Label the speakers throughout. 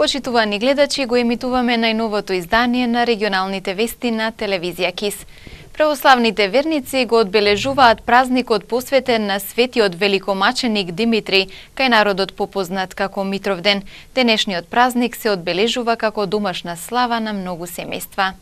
Speaker 1: Почитувани гледачи, го емитуваме најновото издание на регионалните вести на телевизија КИС. Православните верници го одбележуваат празникот посветен на светиот великомаченик Димитри, кај народот попознат како Митровден. Денешниот празник се одбележува како домашна слава на многу семејства.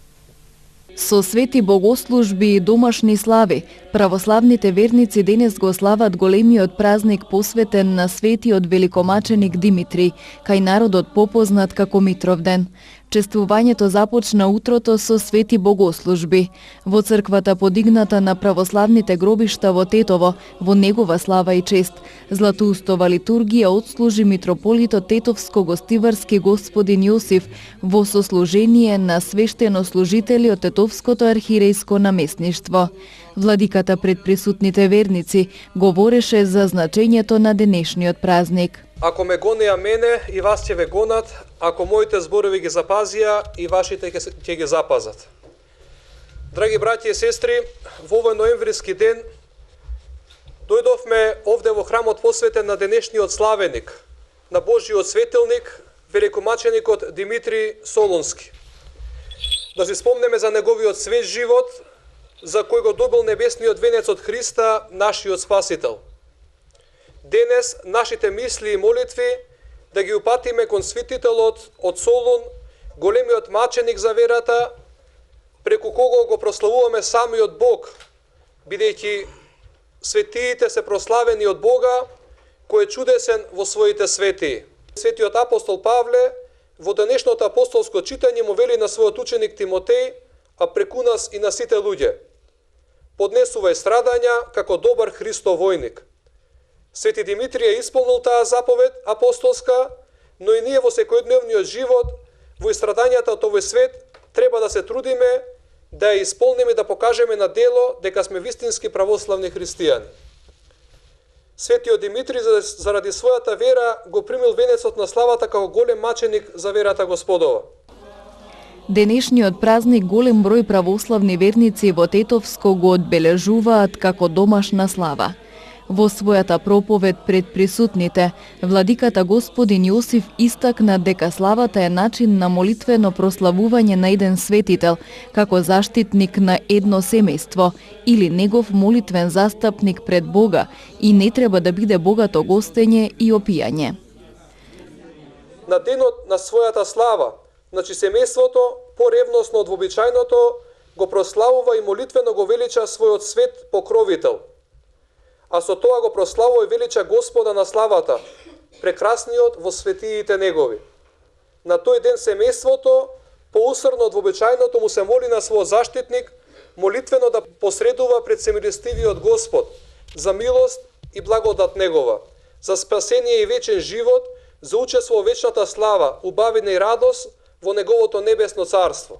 Speaker 2: Со свети богослужби и домашни слави, православните верници денес го слават големиот празник посветен на светиот великомаченик Димитри, кај народот попознат како Митровден. Чествувањето започна утрото со свети богослужби. Во црквата подигната на православните гробишта во Тетово, во негова слава и чест, златоустова литургија отслужи митрополитот Тетовско-гостиварски господин Јосиф во сослужение на свештенослужители од Тетовското архиерејско наместништво. Владиката пред присутните верници говореше за значењето на денешниот празник.
Speaker 3: Ако ме гонеа мене, и вас ќе ве гонат, ако моите зборови ги запазија, и вашите ќе ги запазат. Драги браќи и сестри, во овој ноемвриски ден дојдовме овде во храмот посветен на денешниот славеник, на Божиот светилник, великомаченикот Димитри Солунски. Да се спомнеме за неговиот свеж живот, за кој го добил небесниот венец од Христа, нашиот Спасител. Денес нашите мисли и молитви да ги упатиме кон светителот од Солун, големиот маченик за верата, преку кого го прославуваме самиот Бог, бидејќи светиите се прославени од Бога, кој е чудесен во своите светии. Светиот апостол Павле во денешното апостолско читање му вели на својот ученик Тимотеј, а преку нас и на сите луѓе: поднесувај страдања како добар Христов војник. Свети Димитрije исполнил таа заповед апостолска, но и ние во секојдневниот живот, во истрадањата од овој свет, треба да се трудиме да ја исполниме и да покажеме на дело дека сме вистински православни христијани. Светиот Димитри заради својата вера го примил венецот на славата како голем маченик за верата Господова.
Speaker 2: Денешниот празник голем број православни верници во Тетовско го одбележуваат како домашна слава. Во својата проповед пред присутните, владиката господин Јосиф истакна дека славата е начин на молитвено прославување на еден светител, како заштитник на едно семејство или негов молитвен застапник пред Бога и не треба да биде богато гостење и опијање.
Speaker 3: На денот на својата слава, значи семејството, поревносно од вообичајното, го прославува и молитвено го велича својот свет покровител, а со тоа го прославува и велича Господа на славата, прекрасниот во светиите негови. На тој ден семејството, поусрно од вообичајното, му се моли на својот заштитник, молитвено да посредува пред семилостивиот Господ, за милост и благодат негова, за спасение и вечен живот, за учество во вечната слава, убавина и радост во неговото небесно царство.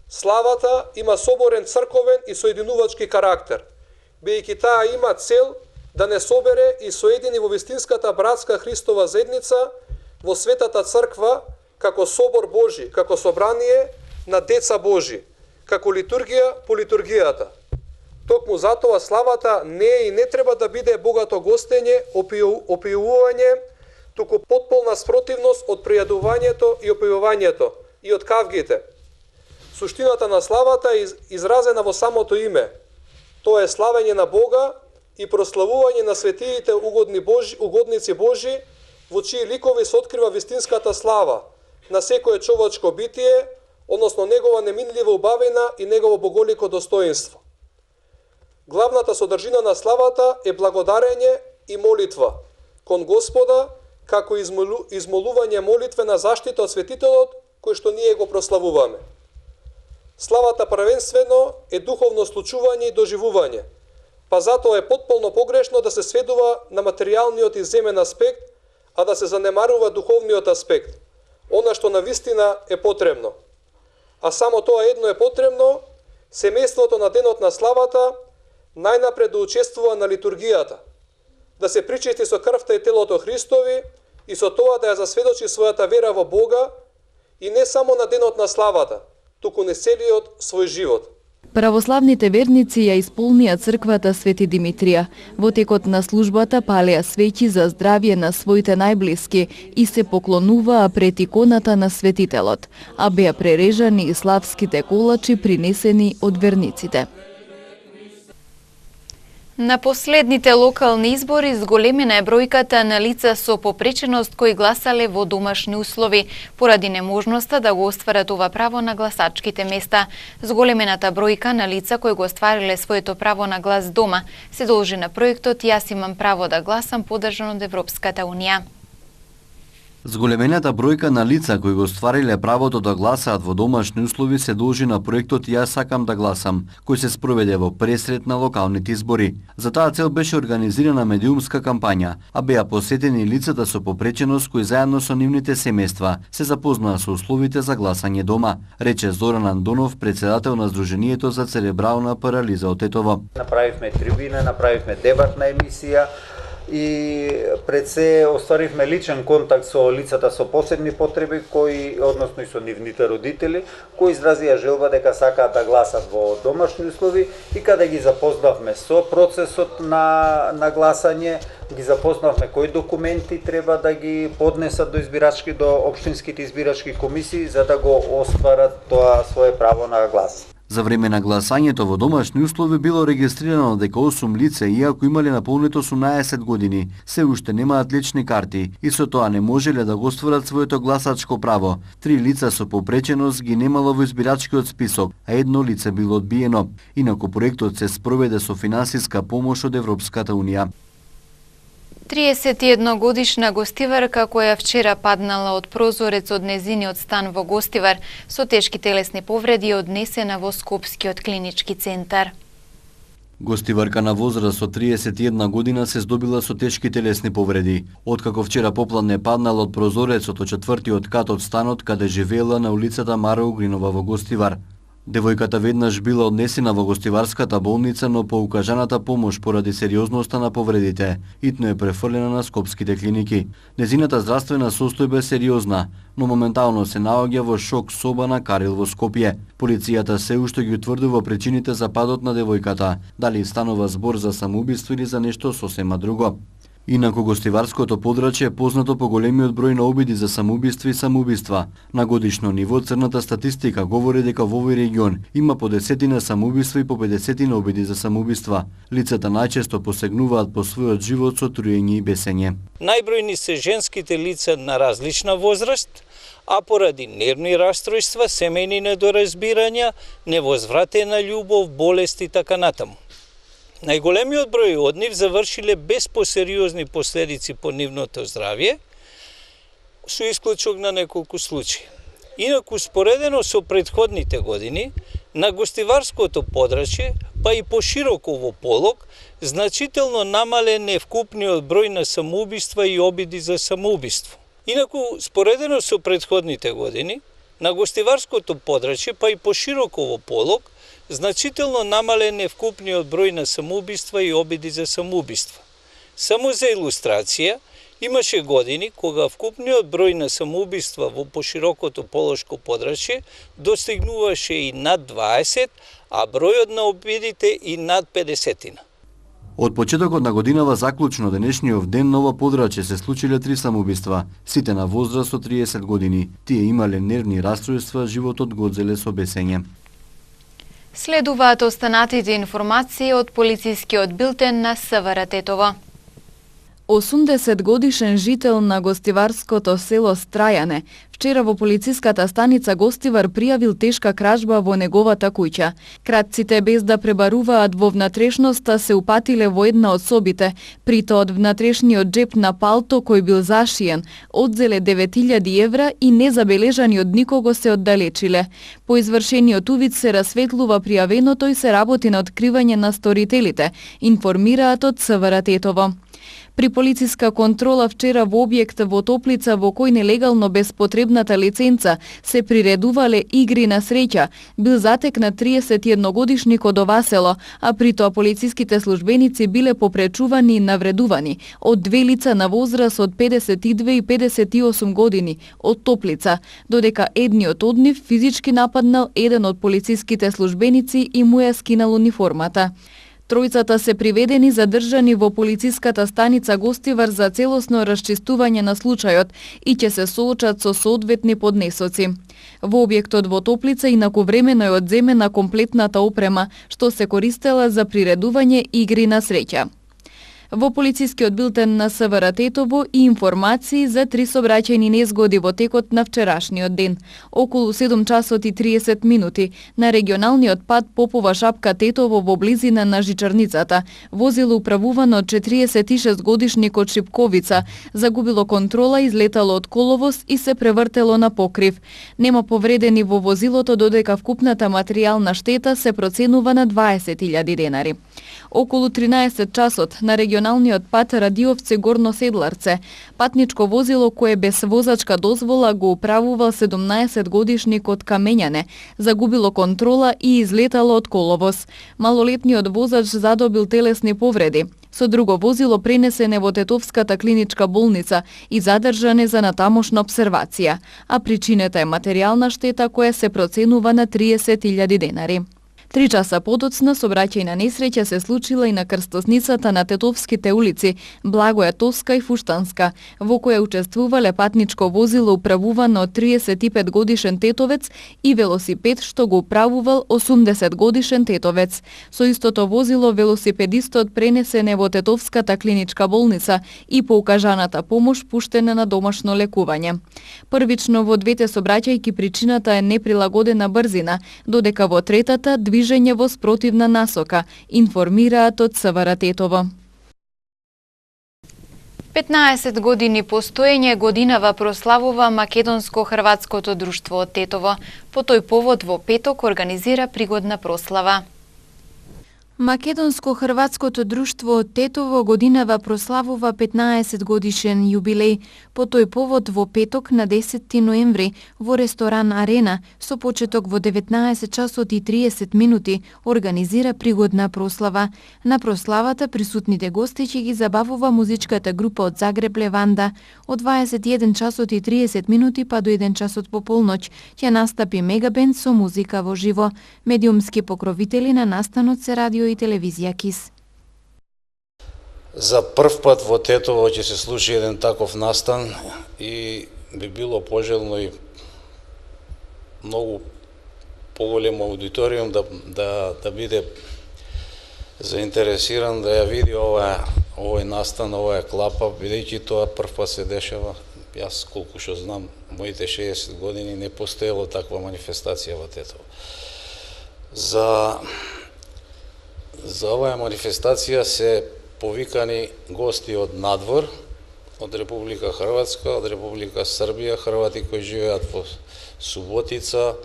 Speaker 3: Славата има соборен црковен и соединувачки карактер, бидејќи таа има цел да не собере и соедини во вистинската братска Христова заедница во светата црква како собор Божи, како собрание на деца Божи, како литургија по литургијата. Токму затоа славата не е и не треба да биде богато гостење, опијување, туку потполна спротивност од пријадувањето и опијувањето и од кавгите. Суштината на славата е изразена во самото име. Тоа е славење на Бога и прославување на светиите угодници Божи, во чии ликови се открива вистинската слава на секое човечко битие, односно негова неминлива убавина и негово боголико достоинство. Главната содржина на славата е благодарење и молитва кон Господа, како измолување молитвена заштита од светителот, кој што ние го прославуваме. Славата првенствено е духовно случување и доживување, па затоа е потполно погрешно да се сведува на материјалниот и земен аспект, а да се занемарува духовниот аспект, она што навистина е потребно. А само тоа едно е потребно, семејството на денот на славата најнапред да учествува на литургијата, да се причисти со крвта и телото Христови и со тоа да ја засведочи својата вера во Бога и не само на денот на славата, туку не целиот свој живот.
Speaker 2: Православните верници ја исполнија црквата Свети Димитрија. Во текот на службата палеа свеќи за здравје на своите најблиски и се поклонуваа пред иконата на светителот, а беа прережани и славските колачи принесени од верниците.
Speaker 1: На последните локални избори зголемена е бројката на лица со попреченост кои гласале во домашни услови, поради неможноста да го остварат ова право на гласачките места. Зголемената бројка на лица кои го оствариле своето право на глас дома се должи на проектот "Јас имам право да гласам", поддржан од Европската унија.
Speaker 4: Зголемената бројка на лица кои го оствариле правото да гласаат во домашни услови се должи на проектот "Јас сакам да гласам", кој се спроведе во пресред на локалните избори. За таа цел беше организирана медиумска кампања, а беа посетени лицата со попреченост кои заедно со нивните семејства се запознаа со условите за гласање дома, рече Зоран Андонов, председател на Сдруженијето за церебрална парализа од Тетово.
Speaker 5: Направивме трибина, направивме дебатна емисија, и пред се остваривме личен контакт со лицата со посебни потреби, кои, односно и со нивните родители, кои изразија желба дека сакаат да гласат во домашни услови, и каде ги запознавме со процесот на гласање, ги запознавме кои документи треба да ги поднесат до општинските избирачки комисии за да го остварат тоа свое право на глас.
Speaker 4: За време на гласањето во домашни услови било регистрирано дека 8 лица, иако имале наполнето 18 години, се уште немаат лични карти и со тоа не можеле да го остварат своето гласачко право. 3 лица со попреченост ги немало во избирачкиот список, а 1 лице било одбиено. Инаку проектот се спроведе со финансиска помош од Европската унија.
Speaker 1: 31 годишна гостиварка која вчера паднала од прозорец од незиниот стан во Гостивар со тешки телесни повреди однесена во Скопскиот клинички центар.
Speaker 4: Гостиварка на возраст од 31 година се здобила со тешки телесни повреди, откако вчера попладне паднала од прозорецот од 4-тиот кат од станот каде живеела на улицата Мара Угринова во Гостивар. Девојката веднаш била однесена во гостиварската болница, но по укажаната помош поради сериозноста на повредите, итно е префрлена на скопските клиники. Незината здравствена состојба е сериозна, но моментално се наоѓа во шок соба на Карил во Скопје. Полицијата се уште ги утврдува причините за падот на девојката, дали станува збор за самоубиство или за нешто сосема друго. Инаку гостиварското подрачје е познато по големиот број на обиди за самоубиства и самоубиства. На годишно ниво црната статистика говори дека во овој регион има по 10 самоубиства и по 50 обиди за самоубиства. Лицата најчесто посегнуваат по својот живот со труење и бесење.
Speaker 6: Најбројни се женските лица на различна возраст, а поради нервни растројства, семејни недоразбирања, невозвратена љубов, болести и така натаму. Најголемиот број од нив завршиле без посериозни последици по нивното здравје, со исклучок на неколку случаи. Инаку, споредено со претходните години, на гостиварското подрачје, па и пошироко во Полог, значително намален е вкупниот број на самоубиства и обиди за самоубиство. Инаку, споредено со претходните години, на гостиварското подрачје, па и пошироко во Полог, значително намален е вкупниот број на самоубиства и обиди за самоубиство. Само за илустрација, имаше години кога вкупниот број на самоубиства во поширокото полошко подрачје достигнуваше и над 20, а бројот на обидите и над 50.
Speaker 4: Од почетокот на годинава заклучно денешниот ден на ова подрачје се случиле 3 самоубиства, сите на возраст од 30 години. Тие имале нервни растројства, животот го одзеле со бесење.
Speaker 1: Следуваат останатите информации од полицискиот билтен на СВР Тетово.
Speaker 2: 80 годишен жител на гостиварското село Страјане вчера во полициската станица Гостивар пријавил тешка кражба во неговата куќа. Кратците без да пребаруваат во внатрешноста се упатиле во една од собите, прито од внатрешниот джеп на палто кој бил зашиен, одзеле 9000 евра и незабележани од никого се оддалечиле. По извршениот увид се расветлува пријавеното и се работи на откривање на сторителите, информираат од СВР Тетово. При полициска контрола вчера во објект во Топлица во кој нелегално без потребната лиценца се приредувале игри на среќа, бил затекнат 31-годишник од ова село, а при тоа полициските службеници биле попречувани и навредувани од две лица на возраст од 52 и 58 години од Топлица, додека едниот од нив физички нападнал еден од полициските службеници и му ја скинал униформата. Тројцата се приведени задржани во полициската станица Гостивар за целосно расчистување на случајот и ќе се соочат со соодветни поднесоци. Во објектот во Топлица инаку времено е одземена комплетната опрема што се користела за приредување игри на среќа. Во полицискиот билтен на СВР Тетово и информации за 3 сообраќајни незгоди во текот на вчерашниот ден. Околу 7 часот и 30 минути на регионалниот пат Попова Шапка Тетово во близина на Жичарницата возило управувано од 46 годишник од Шипковица загубило контрола, излетало од коловоз и се превртело на покрив. Нема повредени во возилото, додека вкупната материјална штета се проценува на 20.000 денари. Околу 13 часот на регионалниот пат Радиовци Горно Седларце, патничко возило кое без возачка дозвола го управувал 17 годишник од Камењане, загубило контрола и излетало од коловоз. Малолетниот возач задобил телесни повреди. Со друго возило пренесене во Тетовската клиничка болница и задржане за натамошна обсервација, а причината е материјална штета која се проценува на 30.000 денари. 3 часа подоцна сообраќајна несреќа се случила и на крстосницата на Тетовските улици Благоја Тоска и Фуштанска, во која учествувале патничко возило управувано од 35 годишен тетовец и велосипед што го управувал 80 годишен тетовец. Со истото возило велосипедистот пренесене во Тетовската клиничка болница и по укажаната помош пуштене на домашно лекување. Првично во двете сообраќајки причината е неприлагодена брзина, додека во третата движење во спротивна насока, информираат од СВР Тетово.
Speaker 1: 15 години постоење годинава прославува Македонско-хрватското друштво од Тетово. По тој повод во петок организира пригодна прослава.
Speaker 2: Македонско-хрватското друштво од Тетово годинава прославува 15 годишен јубилеј. По тој повод во петок на 10 ноември во ресторан Арена со почеток во 19 часот и 30 минути организира пригодна прослава. На прославата присутните гости ќе ги забавува музичката група од Загреб Леванда. Од 21 часот и 30 минути па до 1 часот по полноќ ќе настапи мегабенд со музика во живо. Медиумски покровители на настанот се радио и телевизија КИС.
Speaker 7: За прв пат во Тетово ќе се случи еден таков настан и би било пожелно и многу поголем аудиториум да биде заинтересиран да ја види овој настан, оваа клапа, бидејќи тоа прв пат се дешава. Јас колку што знам, моите 60 години не постоело таква манифестација во Тетово. За оваа манифестација се повикани гости од надвор, од Република Хрватска, од Република Србија, хрвати кои живеат во Суботица,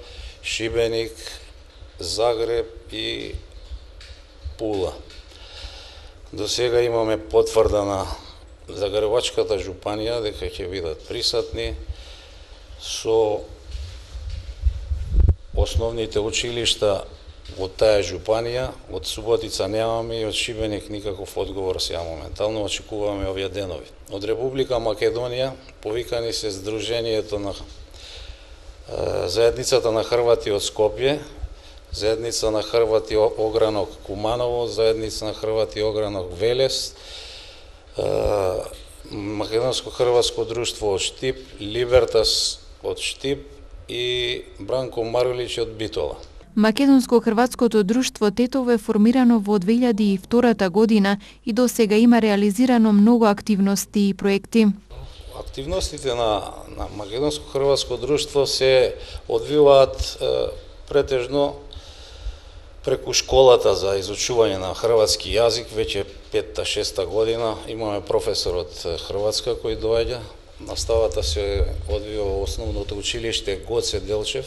Speaker 7: Шибеник, Загреб и Пула. До сега имаме потврда на Загребачката жупанија дека ќе бидат присутни со основните училишта од таа жупанија. Од Суботица немаме и од Шибеник никаков одговор сега моментално, очекуваме овие денови. Од Република Македонија повикани се Сдруженијето на Заедницата на Хрвати од Скопје, Заедница на Хрвати огранок Куманово, Заедница на Хрвати огранок Велес, Македонско-хрватско друштво од Штип, Либертас од Штип и Бранко Марулич од Битола.
Speaker 2: Македонско-хрватското друштво Тетово е формирано во 2002 година и до сега има реализирано многу активности и проекти.
Speaker 7: Активностите на Македонско-хрватско друштво се одвиваат претежно преку школата за изучување на хрватски јазик. Веќе 5-6 година имаме професор од Хрватска кој доаѓа. Наставата се одвива во основното училиште Гоце Делчев,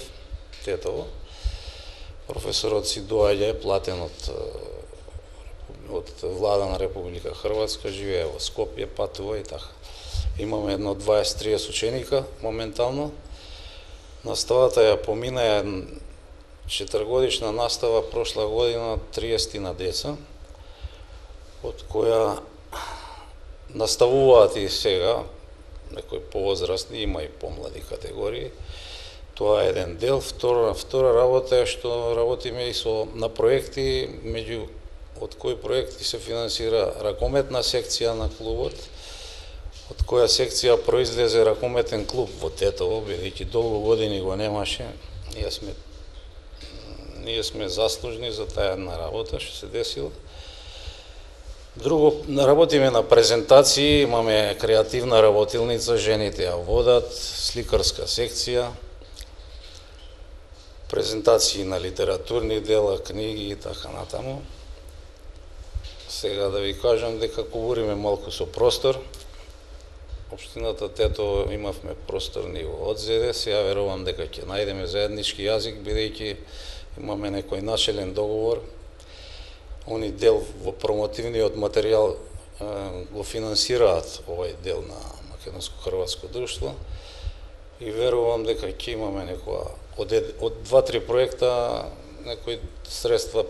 Speaker 7: Тетово. Професорот си доаѓа, е платен од од влада на Република Хрватска, живее во Скопје, патува и така. Имаме едно 20-30 ученика моментално. Наставата ја помина 4-годишна настава прошла година 30 на деца, од која наставуваат и сега, некои повозрастни, има и помлади категории. Тоа е еден дел. Втора работа е што работиме и на проекти, од кои проекти се финансира ракометна секција на клубот, од која секција произлезе ракометен клуб во Тетово, бидејќи долго години го немаше. Ние сме заслужни за таа една работа што се десила. Друго, работиме на презентации, имаме креативна работилница, жените ја водат, сликарска секција, презентации на литературни дела, книги и така натаму. Сега да ви кажам дека говориме малку со простор. Општината Тетово имавме просторни одзеде, сега верувам дека ќе најдеме заеднички јазик, бидејќи имаме некој начелен договор. Они дел во промотивниот материјал го финансираат овој дел на Македонско-хрватско друштво и верувам дека ќе имаме некоја од 2-3 проекта некои средства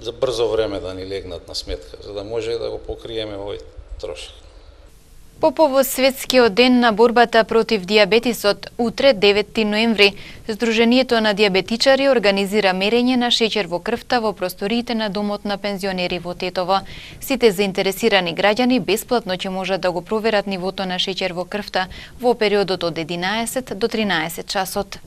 Speaker 7: за брзо време да ни легнат на сметка, за да може да го покриеме овој трошок.
Speaker 1: По повод Светскиот ден на борбата против дијабетисот, утре 9 ноември, Сдруженијето на дијабетичари организира мерење на шеќер во крвта во просториите на Домот на пензионери во Тетово. Сите заинтересирани граѓани бесплатно ќе можат да го проверат нивото на шеќер во крвта во периодот од 11 до 13 часот.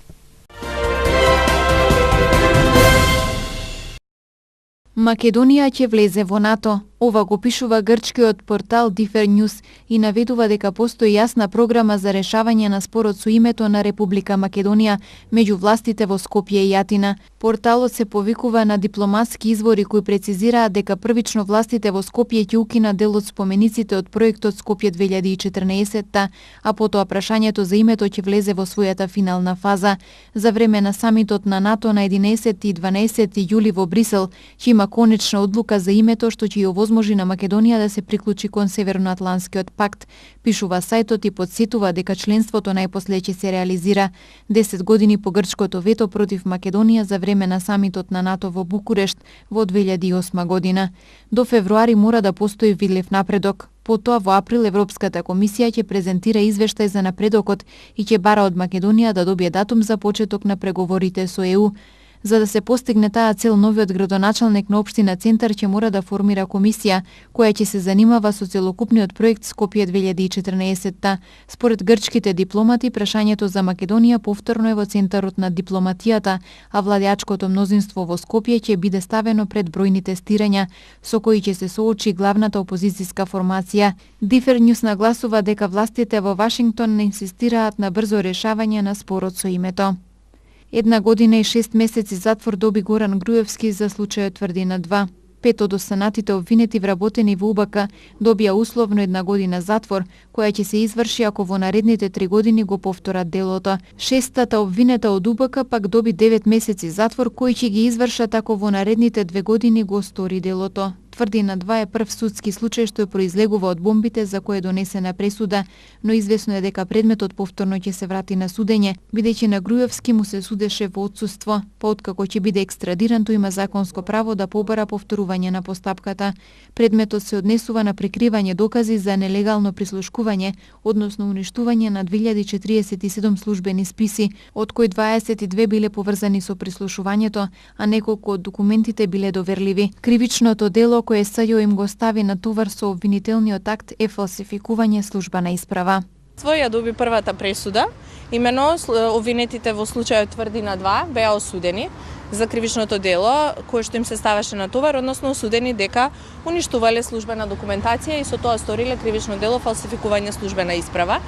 Speaker 2: Македонија ќе влезе во НАТО. Ова го пишува грчкиот портал Differ News и наведува дека постои јасна програма за решавање на спорот со името на Република Македонија меѓу властите во Скопје и Атина. Порталот се повикува на дипломатски извори кои прецизираат дека првично властите во Скопје ќе укинат дел од спомениците од проектот Скопје 2014, а потоа прашањето за името ќе влезе во својата финална фаза. За време на самитот на НАТО на 11 и 12 јули во Брисел ќе има конечна одлука за името што ќе ја овозможи на Македонија да се приклучи кон Северноатланскиот пакт. Пишува сајтот и подсетува дека членството најпосле ќе се реализира 10 години по грчкото вето против Македонија за време на самитот на НАТО во Букурешт во 2008 година. До февруари мора да постои видлив напредок. Потоа во април Европската комисија ќе презентира извештај за напредокот и ќе бара од Македонија да добие датум за почеток на преговорите со ЕУ. За да се постигне таа цел, новиот градоначалник на општина Центар ќе мора да формира комисија која ќе се занимава со целокупниот проект Скопје 2014. Според грчките дипломати, прашањето за Македонија повторно е во центарот на дипломатијата, а владеачкото мнозинство во Скопје ќе биде ставено пред бројни тестирања со кои ќе се соочи главната опозицијска формација. Differ News нагласува дека властите во Вашингтон не инсистираат на брзо решавање на спорот со името. 1 година и 6 месеци затвор доби Горан Груевски за случајот Тврдина 2. 5 од останатите обвинети вработени во УБК добија условно 1 година затвор, која ќе се изврши ако во наредните 3 години го повторат делото. 6-тата обвинета од УБК пак доби 9 месеци затвор, кои ќе ги извршат ако во наредните 2 години го стори делото. Тврдина 2 е прв судски случај што произлегува од бомбите за кој е донесена пресуда, но известно е дека предметот повторно ќе се врати на судење, бидејќи на Груевски му се судеше во отсуство. Откако ќе биде екстрадиран, тој има законско право да побара повторување на постапката. Предметот се однесува на прикривање докази за нелегално прислушкување, односно уништување на 2047 службени списи, од кои 22 биле поврзани со прислушувањето, а неколку од документите биле доверливи. Кривичното дело кое СЈО им го стави на товар со обвинителниот акт е фалсификување службена исправа.
Speaker 8: Ја доби првата пресуда, имено обвинетите во случајот Тврдина 2 беа осудени за кривичното дело кое што им се ставаше на товар, односно осудени дека уништувале службена документација и со тоа сториле кривично дело фалсификување службена исправа.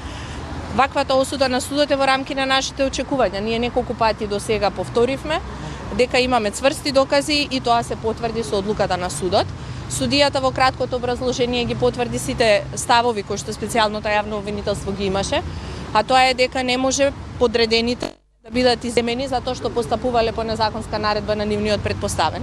Speaker 8: Ваквата осуда на судот е во рамки на нашите очекувања. Ние неколку пати до сега повторивме дека имаме цврсти докази и тоа се потврди со одлуката на судот. Судијата во краткото образложение ги потврди сите ставови кои што специјалното јавно обвинителство ги имаше, а тоа е дека не може подредените да бидат иземени затоа што постапувале по незаконска наредба на нивниот предпоставен.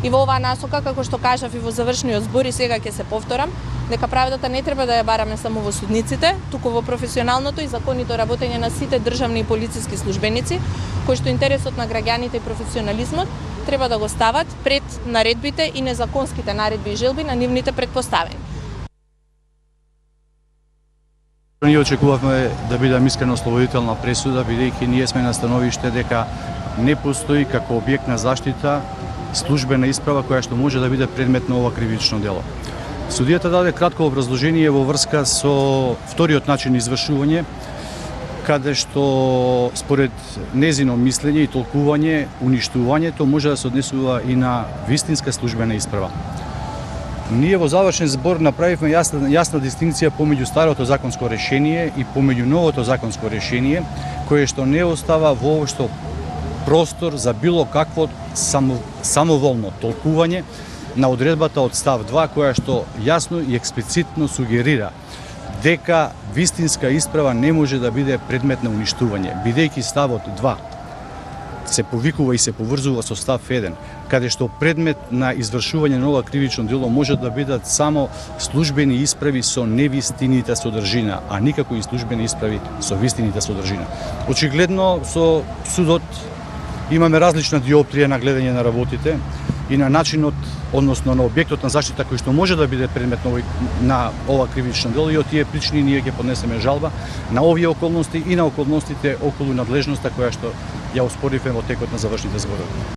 Speaker 8: И во оваа насока, како што кажав и во завршниот збор и сега ќе се повторам, дека правдата не треба да ја бараме само во судниците, туку во професионалното и законито работење на сите државни и полициски службеници, кои што интересот на граѓаните и професионализмот треба да го стават пред наредбите и незаконските наредби и желби на нивните претпоставени.
Speaker 9: Ние очекувавме да биде искрено ослободителна пресуда, бидејќи ние сме на становиште дека не постои како објект на заштита службена исправа која што може да биде предмет на ова кривично дело. Судијата даде кратко образложение во врска со вториот начин извршување, каде што според незино мислење и толкување, уништувањето може да се однесува и на вистинска службена исправа. Ние во завршен збор направивме јасна дистинкција помеѓу старото законско решение и помеѓу новото законско решение, кое што не остава воопшто простор за било какво самоволно толкување на одредбата од став 2, која што јасно и експлицитно сугерира дека вистинска исправа не може да биде предмет на уништување, бидејќи ставот 2 се повикува и се поврзува со став 1, каде што предмет на извршување на ова кривично дело може да бидат само службени исправи со невистинита содржина, а никако и службени исправи со вистинита содржина. Очигледно со судот имаме различна диоптрија на гледање на работите и на начинот, односно на објектот на заштита кој што може да биде предмет на ова кривично дело, и од тие причини ние ќе поднесеме жалба на овие околности и на околностите околу надлежноста која што ја оспоривме во текот на завршните зборови.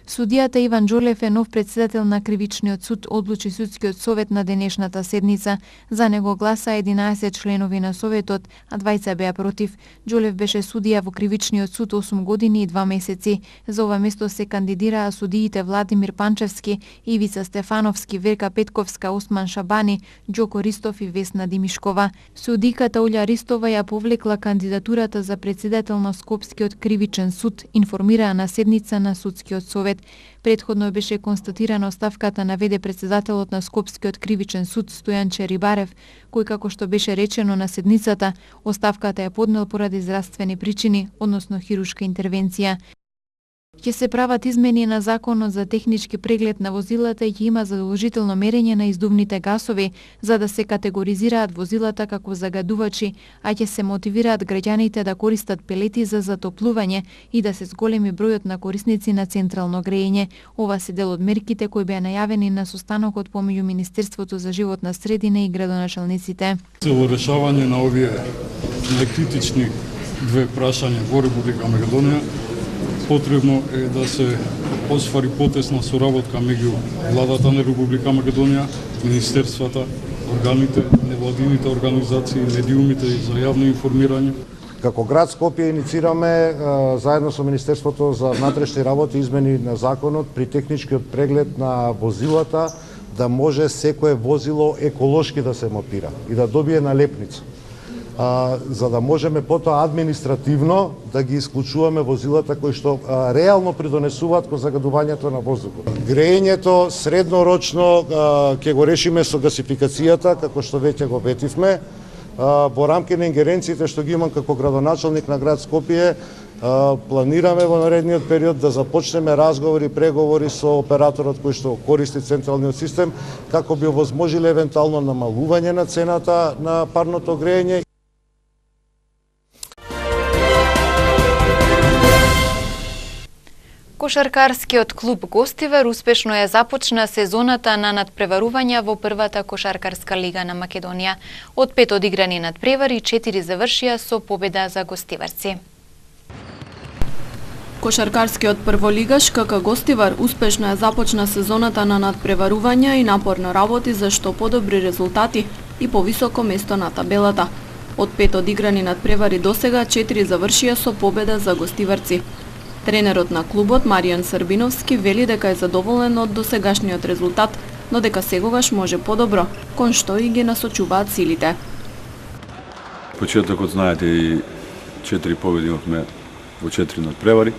Speaker 2: Судијата Иван Џолев е нов председател на Кривичниот суд, одлучи судскиот совет на денешната седница. За него гласа 11 членови на советот, а 20 беа против. Џолев беше судија во Кривичниот суд 8 години и 2 месеци. За ова место се кандидираа судиите Владимир Панчевски, Ивица Стефановски, Верка Петковска, Осман Шабани, Џоко Ристов и Весна Димишкова. Судиката Олја Ристова ја повлекла кандидатурата за председател на Скопскиот кривичен суд, информираа на седница на судскиот совет. Претходно беше констатирана оставката на ВД председателот на Скопскиот кривичен суд Стојанче Рибарев, кој, како што беше речено на седницата, оставката ја поднел поради здравствени причини, односно хирушка интервенција. Ќе се прават измени на законот за технички преглед на возилата и ќе има задолжително мерење на издувните гасови, за да се категоризираат возилата како загадувачи, а ќе се мотивираат граѓаните да користат пелети за затоплување и да се зголеми бројот на корисници на централно грејење. Ова се дел од мерките кои беа најавени на состанокот помеѓу Министерството за животна средина и градоначалниците.
Speaker 10: Во решавање на овие најкритични две прашања во Република Македонија, потребно е да се оствари потесна соработка меѓу владата на Република Македонија, министерствата, органите, невладините организации, медиумите за јавно информирање.
Speaker 11: Како град Скопје иницираме заедно со Министерството за внатрешни работи измени на законот при техничкиот преглед на возилата да може секое возило еколошки да се мотира и да добие налепница. За да можеме потоа административно да ги исклучуваме возилата кои што реално придонесуваат кон загадувањето на воздухот. Грејењето среднорочно ќе го решиме со гасификацијата, како што веќе го ветивме. Во рамки на ингеренциите што ги имам како градоначалник на град Скопје, планираме во наредниот период да започнеме разговори, преговори со операторот кој што користи централниот систем, како би овозможиле евентуално намалување на цената на парното грејење.
Speaker 1: Кошаркарскиот клуб Гостивар успешно ја започна сезоната на надпреварувања во првата кошаркарска лига на Македонија. Од 5 одиграни надпревари, 4 завршија со победа за гостиварци.
Speaker 12: Кошаркарскиот прволигаш КК Гостивар успешно ја започна сезоната на надпреварувања и напорно работи за што подобри резултати и повисоко место на табелата. Од 5 одиграни надпревари досега, 4 завршија со победа за гостиварци. Тренерот на клубот Маријан Србиновски вели дека е задоволен од досегашниот резултат, но дека сегогаш може подобро, кон што и ги насочуваат силите.
Speaker 13: Почетокот, знаете, и 4 победи имавме во 4 надпревари.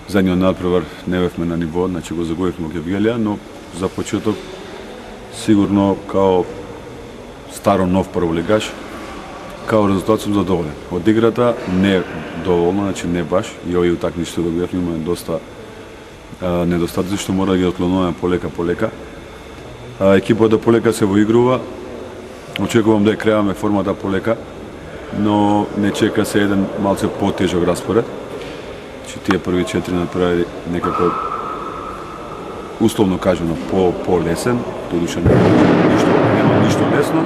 Speaker 13: Задниот надпревар не бевме на ниво, значи го загубивме во Гевгелија, но за почеток сигурно као старо нов прволигаш, као резултат сум задоволен. Од играта не доволно, значи не баш, и овие утакмици што го гледавме имаме доста недостатоци што мора да ги отклонуваме полека. Екипата полека се воигрува. Очекувам да ја креаме формата полека, но не чека се еден малце потежок распоред. Тие први 4 натпревари некако условно кажано по-лесен, додуше нема ништо лесно.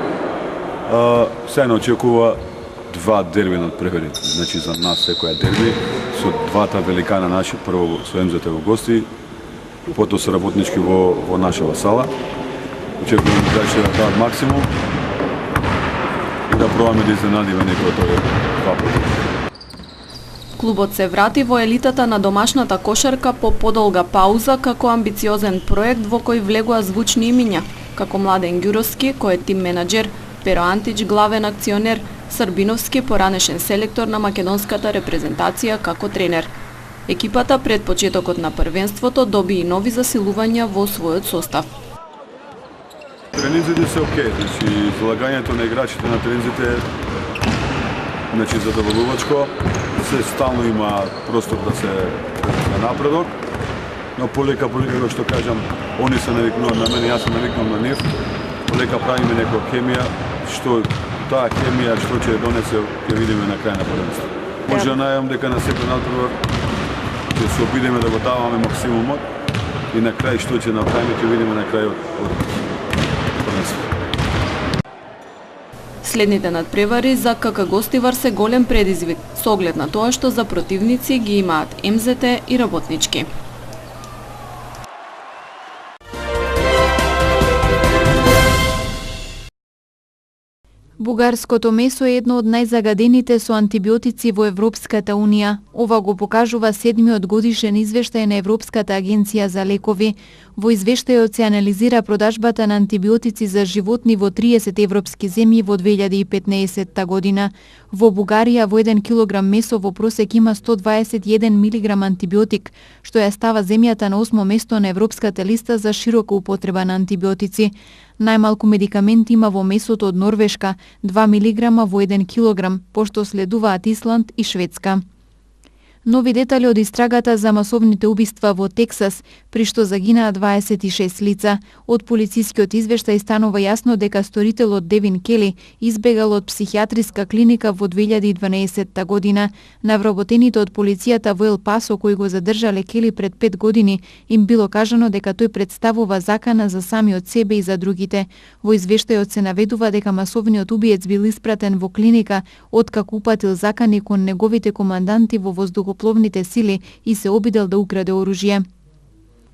Speaker 13: Се не очекува 2 дерби надпревари, значи за нас секоја дерби со двата великана наши, прво со МЗТ во гости, потоа со работнички во нашава сала. Очекувам да ќе дадат максимум и да пробаме да изненадиме некој од овие два пати.
Speaker 12: Клубот се врати во елитата на домашната кошарка по подолга пауза како амбициозен проект во кој влегува звучни имиња, како Младен Ѓуровски, кој е тим менаџер, Перо Антич, главен акционер, Србиновски, поранешен селектор на македонската репрезентација како тренер. Екипата пред почетокот на првенството доби и нови засилувања во својот состав.
Speaker 13: Тренинзите се окей, значи залагањето на играчите на тренинзите значи задоволувачко, се стално има простор да се напредок, но полека како што кажам, они се навикнуваат на мене, јас се навикнувам на нив, полека правиме некоја хемија, што таа хемија што ќе донесе ќе видиме на крај на првенството. Може да најавам дека на секој надпревар ќе се обидеме да го даваме максимумот и на крај што ќе направиме ќе видиме на крај од првенството.
Speaker 12: Следните надпревари за КК Гостивар се голем предизвик, со оглед на тоа што за противници ги имаат МЗТ и Работнички.
Speaker 1: Бугарското месо е едно од најзагадените со антибиотици во Европската Унија. Ова го покажува 7-миот годишен извештај на Европската агенција за лекови. Во извештајот се анализира продажбата на антибиотици за животни во 30 европски земји во 2015 година. Во Бугарија во 1 килограм месо во просек има 121 милиграм антибиотик, што ја става земјата на 8 место на Европската листа за широка употреба на антибиотици. Најмалку медикаменти има во месото од Норвешка, 2 милиграма во 1 килограм, пошто следуваат Исланд и Шведска. Нови детали од истрагата за масовните убиства во Тексас, при што загинаа 26 лица. Од полицискиот извештај станува јасно дека сторителот Девин Кели избегал од психијатриска клиника во 2012 година. На вработените од полицијата во Ел Пасо кои го задржале Кели пред 5 години, им било кажано дека тој представува закана за самиот себе и за другите. Во извештајот се наведува дека масовниот убиец бил испратен во клиника откако упатил закани кон неговите команданти во воздухопловните сили и се обидел да украде оружје.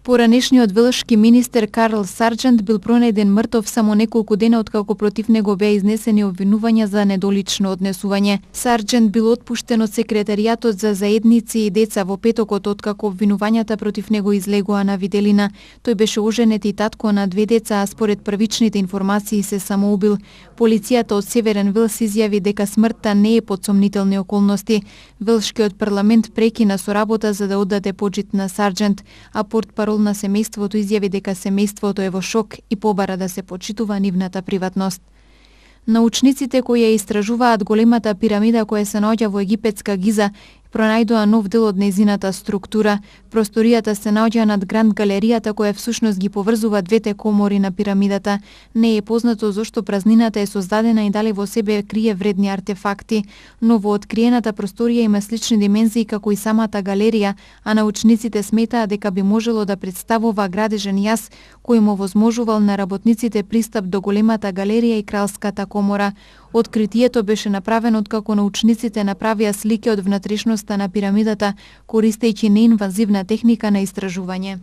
Speaker 1: Поранешниот велшки министер Карл Сарджент бил пронајден мртов само неколку дена откако против него беа изнесени обвинувања за недолично однесување. Сарджент бил отпуштен од секретаријатот за заедници и деца во петокот откако обвинувањата против него излегоа на виделина. Тој беше оженет и татко на 2 деца, а според првичните информации се самоубил. Полицијата од Северен Велс изјави дека смртта не е под сомнителни околности. Велшкиот парламент прекина со работа за да оддаде почит на Сарджент, а портпарол на семејството изјави дека семејството е во шок и побара да се почитува нивната приватност. Научниците кои ја истражуваат големата пирамида која се наоѓа во египетска Гиза пронајдоа нов дел од нејзината структура. Просторијата се наоѓа над Гранд галеријата која всушност ги поврзува двете комори на пирамидата. Не е познато зошто празнината е создадена и дали во себе крие вредни артефакти, но во откриената просторија има слични димензии како и самата галерија, а научниците сметаат дека би можело да представува градежен јас кој му возможувал на работниците пристап до големата галерија и кралската комора. Откритието беше направено откако научниците направија слики од внатрешноста на пирамидата, користејќи неинвазивна техника на истражување.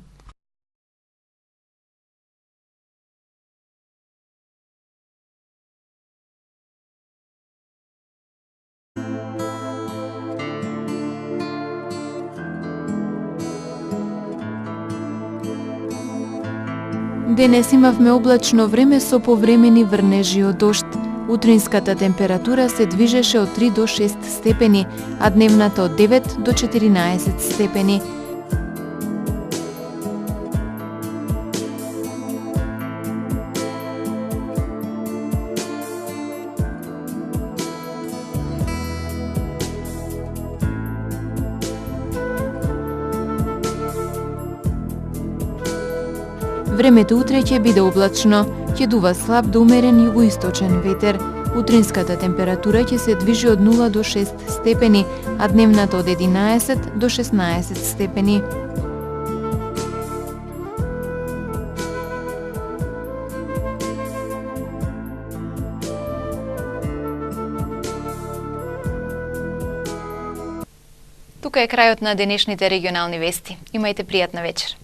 Speaker 1: Денес имавме облачно време со повремени врнежи од дожд. Утринската температура се движеше од 3 до 6 степени, а дневната од 9 до 14 степени. Времето утре ќе биде облачно, ќе дува слаб до умерен југоисточен ветер. Утринската температура ќе се движи од 0 до 6 степени, а дневната од 11 до 16 степени. Тука е крајот на денешните регионални вести. Имајте пријатна вечер.